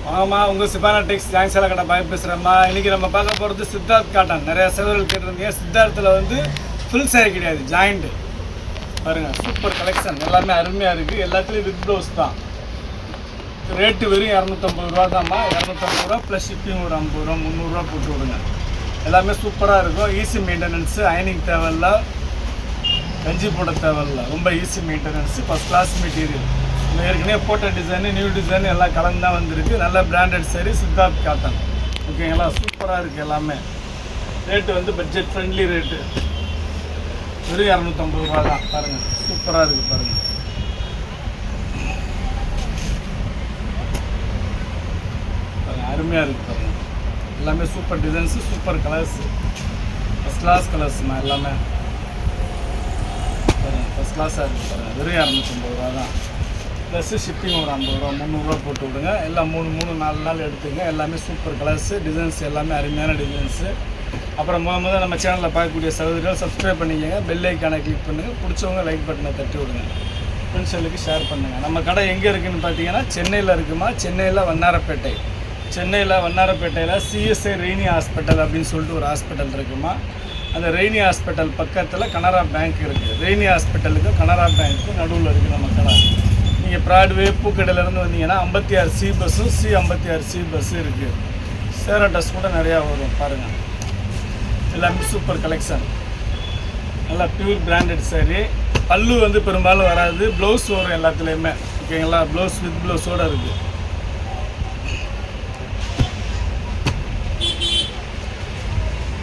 ஆமா, உங்கள் சிபானா டெக்ஸ் ஜாயின்ஸால கடை பாய் பேசுகிறேம்மா. இன்றைக்கி நம்ம பார்க்க போகிறது சித்தார்த் காட்டன். நிறையா சேவர்கள் கேட்டிருந்தீங்க. சித்தார்த்தில் வந்து ஃபுல் சாரி கிடையாது, ஜாயிண்ட்டு பாருங்கள். சூப்பர் கலெக்ஷன், எல்லாமே அருமையாக இருக்குது. எல்லாத்துலேயும் வித் ப்ளவுஸ் தான். ரேட்டு வெறும் 250 ரூபா தான்மா. 250 ரூபா ப்ளஸ் ஷிப்பிங் ஒரு 50 ரூபா 300 ரூபா போட்டு விடுங்க. எல்லாமே சூப்பராக இருக்கும். ஈஸி மெயின்டெனன்ஸு, அயனிங் தேவையில்ல, கஞ்சி போட தேவையில்ல. ரொம்ப easy maintenance, first class material. ஏற்கனவே போட்ட டிசைனு, நியூ டிசைன் எல்லாம் கலந்து தான் வந்திருக்கு. நல்ல பிராண்டட் சாரி, சித்தார்த் காட்டன். ஓகேங்களா, சூப்பராக இருக்குது எல்லாமே. ரேட்டு வந்து பட்ஜெட் ஃப்ரெண்ட்லி ரேட்டு, வெறும் 250 ரூபா தான். பாருங்கள், சூப்பராக இருக்குது பாருங்கள். அருமையாக இருக்குது பாருங்கள். எல்லாமே super designs, super colours, first class கலர்ஸ்மா. எல்லாமே பாருங்கள், ஃபஸ்ட் கிளாஸாக இருக்குது பாருங்கள். வெறும் 250 ரூபா தான். ப்ளஸ்ஸு ஷிப்பிங் ஒரு 50 ரூபா 300 ரூபா போட்டு விடுங்க. எல்லாம் 3 நாள் எடுத்துங்க. எல்லாமே சூப்பர் கலர்ஸு, டிசைன்ஸ் எல்லாமே அருமையான டிசைன்ஸு. அப்புறம் முதல் நம்ம சேனலில் பார்க்கக்கூடிய சகோதரிகள் சப்ஸ்கிரைப் பண்ணிக்கோங்க, பெல் ஐக்கானை கிளிக் பண்ணுங்கள். பிடிச்சவங்க லைக் பட்டனை தட்டி விடுங்க, ஃப்ரெண்ட்ஸுகளுக்கு ஷேர் பண்ணுங்கள். நம்ம கடை எங்கே இருக்குதுன்னு பார்த்தீங்கன்னா சென்னையில் இருக்குமா. சென்னையில் வண்ணாரப்பேட்டை. சென்னையில் வண்ணாரப்பேட்டையில் சிஎஸ்ஐ ரெய்னி ஹாஸ்பிட்டல் அப்படின்னு சொல்லிட்டு ஒரு ஹாஸ்பிட்டல் இருக்குமா. அந்த ரெய்னி ஹாஸ்பிட்டல் பக்கத்தில் கனரா பேங்க் இருக்குது. ரெய்னி ஹாஸ்பிட்டலுக்கும் கனரா பேங்க்கும் நடுவில் இருக்குது நம்ம கடை. நீங்கள் ப்ராட்வே பூக்கடையிலேருந்து வந்தீங்கன்னா 56C பஸ்ஸும் C56C பஸ்ஸு இருக்குது. சேரட்டஸ் கூட நிறையா வரும் பாருங்கள். எல்லாமே சூப்பர் கலெக்ஷன், நல்லா பியூர் பிராண்டட் சாரி. பல்லு வந்து பெரும்பாலும் வராது, ப்ளவுஸ் வரும் எல்லாத்துலேயுமே. ஓகேங்களா, ப்ளவுஸ் வித் ப்ளவுஸோடு இருக்குது.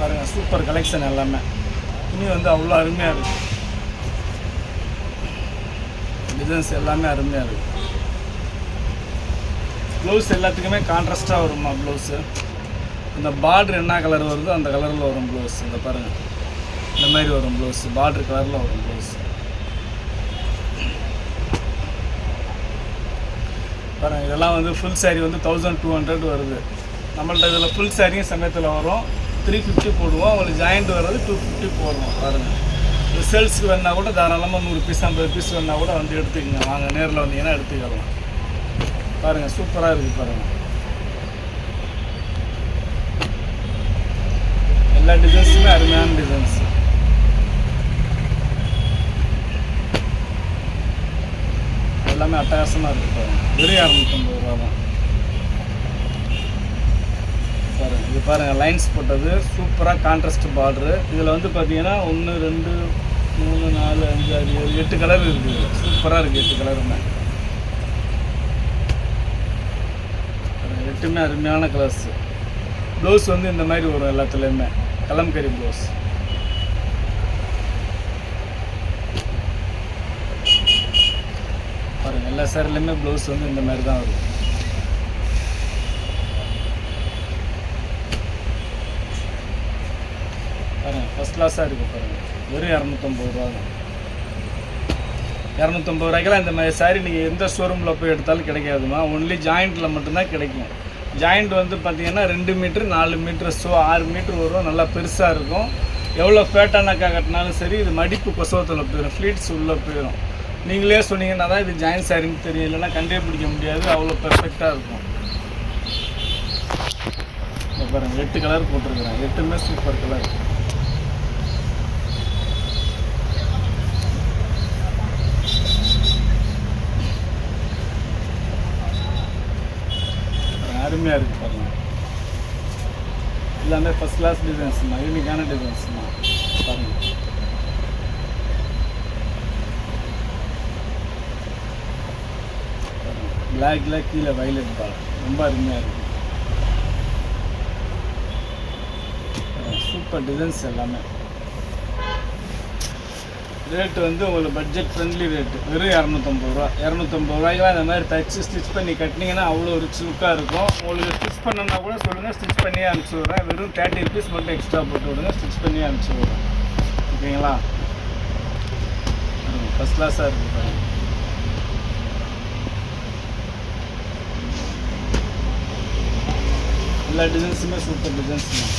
பாருங்கள், சூப்பர் கலெக்ஷன் எல்லாமே. துணி வந்து அவ்வளோ அருமையாக இருக்குது. டிசைன்ஸ் எல்லாமே அருமையாக இருக்குது. ப்ளவுஸ் எல்லாத்துக்குமே கான்ட்ராஸ்ட்டாக வருமா ப்ளவுஸு. இந்த பார்டர் என்ன கலர் வருதோ அந்த கலரில் வரும் ப்ளவுஸ். இந்த பாருங்கள், இந்த மாதிரி வரும் ப்ளவுஸ், பார்டர் கலரில் வரும் ப்ளவுஸ். பாருங்கள், இதெல்லாம் வந்து ஃபுல் சாரீ வந்து 1200 வருது. நம்மள்ட்ட இதில் ஃபுல் சாரியும் சமயத்தில் வரும். 350 போடுவோம். உங்களுக்கு ஜாயிண்ட் வர்றது 250 போடுவோம். பாருங்கள், சேல்ஸுக்கு வேணா கூட தாராளமாக 100 பீஸ் 50 பீஸ் வேணா கூட வந்து எடுத்துக்கங்க. வாங்க, நேரில் வந்தீங்கன்னா எடுத்துக்கலாம். பாருங்கள், சூப்பராக இருக்குது பாருங்கள். எல்லா டிசைன்ஸுமே அருமையான டிசைன்ஸ். எல்லாமே அட்டகாசமாக இருக்குது பாருங்கள். வெறும் 250 ரூபா தான். பாருங்கள், இது பாருங்கள், லைன்ஸ் போட்டது சூப்பராக கான்ட்ராஸ்ட் பார்டரு. இதில் வந்து பார்த்தீங்கன்னா 1 2 3 4 5 6 7 8 கலர் இருக்குது. சூப்பராக இருக்குது 8 கலருமே. 8மே அருமையான கலர்ஸு. ப்ளவுஸ் வந்து இந்த மாதிரி வரும் எல்லாத்துலேயுமே, கலம்கரி ப்ளவுஸ். பாருங்கள், எல்லா சாரிலையுமே ப்ளவுஸ் வந்து இந்த மாதிரி தான் வரும். பாருங்கள், ஃபஸ்ட் கிளாஸாக இருக்குது பாருங்கள். வெறும் 250 ரூபா தான். 250 ரூபாய்க்கெல்லாம் இந்த மாதிரி சாரி நீங்கள் எந்த ஷோரூமில் போய் எடுத்தாலும் கிடைக்காதுமா. ஒன்லி ஜாயிண்ட்டில் மட்டும்தான் கிடைக்கும். ஜாயிண்ட் வந்து பார்த்தீங்கன்னா 2 மீட்ரு 4 மீட்ரு 6 மீட்ரு வரும். நல்லா பெருசாக இருக்கும். எவ்வளோ ஃபேட்டானாக்கா கட்டினாலும் சரி, இது மடிப்பு கொசவத்தில் போயிடும், ஃப்ளீட்ஸ் உள்ளே போயிடும். நீங்களே சொன்னீங்கன்னா தான் இது ஜாயிண்ட் சாரின்னு தெரியும், இல்லைன்னா கண்டே பிடிக்க முடியாது. அவ்வளோ பெர்ஃபெக்டாக இருக்கும். பாருங்கள், 8 கலர் போட்டிருக்கிறேன். 8மே சூப்பர் கலர். அருமையாக இருக்குது பாருங்கள். எல்லாமே ஃபஸ்ட் கிளாஸ் டிசைன்ஸ்மா, யூனிக்கான டிசைன்ஸ்மா. பாருங்கள், பிளாக்ல கீழே வைலட் பால், ரொம்ப அருமையாக இருக்குது. சூப்பர் டிசைன்ஸ் எல்லாமே. ரேட்டு வந்து உங்களுக்கு பட்ஜெட் ஃப்ரெண்ட்லி ரேட்டு, வெறும் 250 ரூபா. 250 ரூபாய்க்கெலாம் இந்த மாதிரி தைச்சி ஸ்டிச் பண்ணி கட்டினீங்கன்னா அவ்வளோ ரிச் லுக்காக இருக்கும். உங்களுக்கு ஸ்டிச் பண்ணணுன்னா கூட சொல்லுங்கள், ஸ்டிச் பண்ணியே அனுப்பிச்சி விட்றேன். வெறும் 30 ருபீஸ் மட்டும் எக்ஸ்ட்ரா போட்டு விடுங்க, ஸ்டிச் பண்ணியே அனுப்பிச்சி விட்றேன். ஓகேங்களா, ஃபஸ்ட் கிளாஸாக இருக்குது பாருங்கள். எல்லா டிசைன்ஸுமே சூப்பர் டிசைன்ஸ் தான்,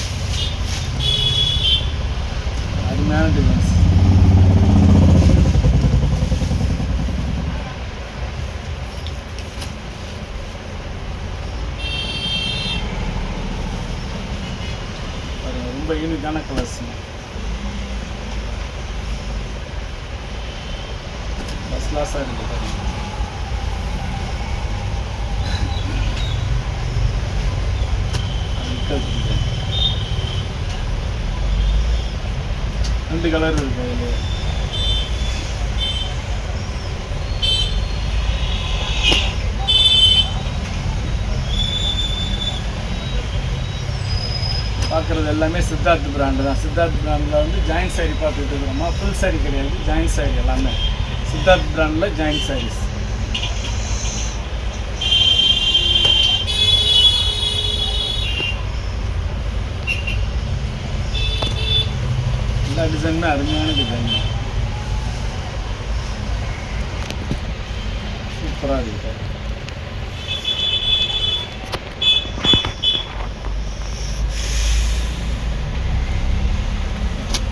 அருமையான டிசைன்ஸ். ரொம்ப யூனிக்கான கலர்ஸுங்க. ஃபஸ்ட் கிளாஸாக இருக்குது பாருங்க. ரெண்டு கலர் இருக்கு அதில். பார்க்குறது எல்லாமே சித்தார்த் பிராண்டு தான். சித்தார்த் பிராண்டில் வந்து ஜாயின்ட் சாரீ பார்த்துட்டு இருக்கிறோமா, ஃபுல் சாரீ கிடையாது, ஜாயின்ட் சாரீ எல்லாமே சித்தார்த் பிராண்டில் ஜாயின்ட் சாரீஸ். எல்லா டிசைனுமே அருமையான டிசைன், சூப்பராக இருக்குது.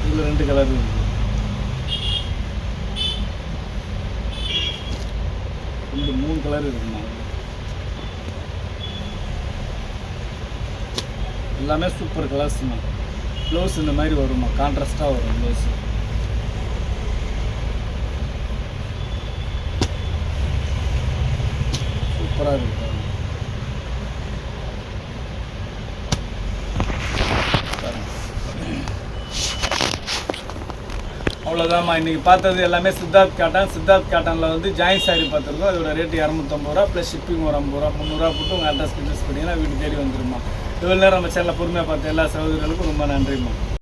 இதில் ரெண்டு கலர் இருக்குது, ரெண்டு 3 கலர் இருக்குண்ணா. எல்லாமே சூப்பர் கலர்ஸ்ண்ணா. ப்ளவுஸ் இந்த மாதிரி வருமா, கான்ட்ராஸ்டாக வரும் ப்ளவுஸு. சூப்பராக இருக்கு. அவ்வளோதாம்மா. இன்றைக்கி பார்த்தது எல்லாமே சித்தார்த் காட்டன். சித்தார்த் காட்டனில் வந்து ஜாயின்ட் சாரீ பார்த்துருக்கோம். அதோட ரேட்டு 250 ரூபா ப்ளஸ் ஷிப்பிங் ஒரு 50 ரூபா, 300 போட்டு உங்கள் அட்ரஸ் பிஸ்னஸ் பண்ணிங்கன்னா வீட்டு தேடி வந்துடுமா. இவ்வளோ நேரம் நம்ம சேனலில் பொறுமையாக பார்த்த எல்லா சகோதரர்களுக்கும் ரொம்ப நன்றிம்மா.